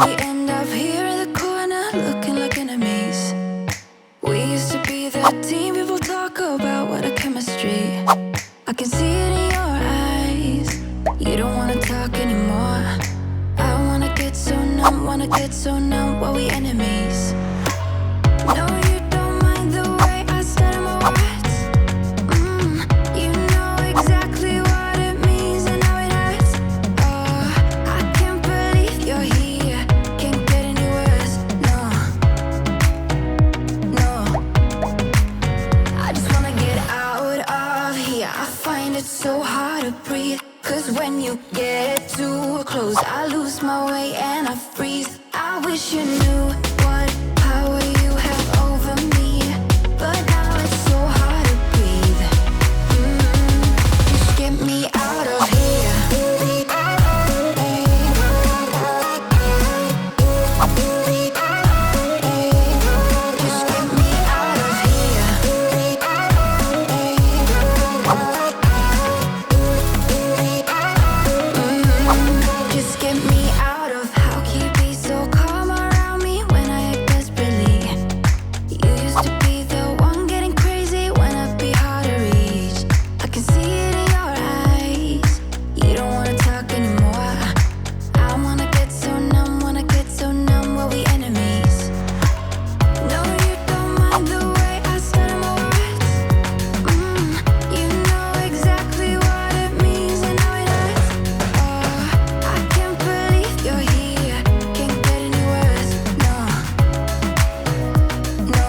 we end up here in the corner looking like enemies? We used to be the team people talk about, what a chemistry. I can see it in your eyes. You don't wanna talk anymore. I wanna get so numb while we enemies. No, you don't mind the way I stutter my words. You know exactly what it means and how it hurts. Oh, I can't believe you're here. Can't get any worse. No, no. I just wanna get out of here. I find it so hard to breathe. 'Cause when you get too close, I lose my way and I freeze. I wish you knew what power you have over me, but now it's so hard to breathe. Just get me out of here. Just get me out of here. Just get me out of. How can you be so calm around me when I act desperately? You used to be the one getting crazy when I'd be hard to reach. I can see it in your eyes. You don't wanna talk anymore. I wanna get so numb while we enemies. No, you don't mind the way I stutter my words. You know exactly what it means and how it hurts. Oh, I can't believe you're here. Can't get any worse. No, no.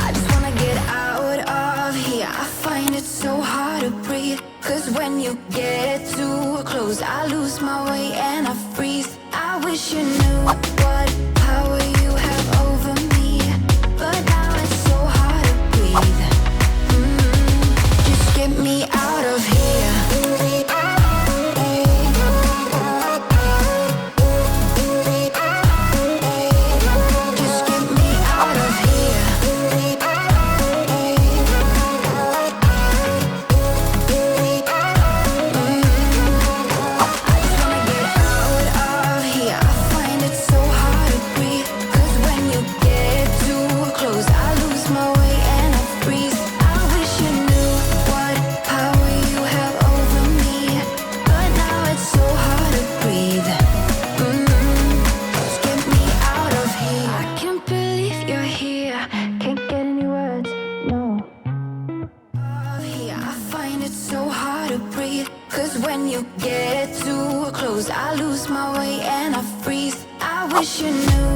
I just wanna get out of here. I find it so hard to breathe. 'Cause when you get too close, I lose my way and I freeze. I wish you knew what power you have over me, but now it's so hard to breathe. Just get me out of here. Just get me out of here. I just wanna get out of here. I find it so hard to breathe. 'Cause when you get too close, I lose my way and I freeze. I wish you knew what power you have over me, but now it's so hard to breathe. Just get me out of here. I can't believe you're here. Can't get any words. No. Here, I find it so hard to breathe. 'Cause when you get too close, I lose my way and I freeze. I wish you knew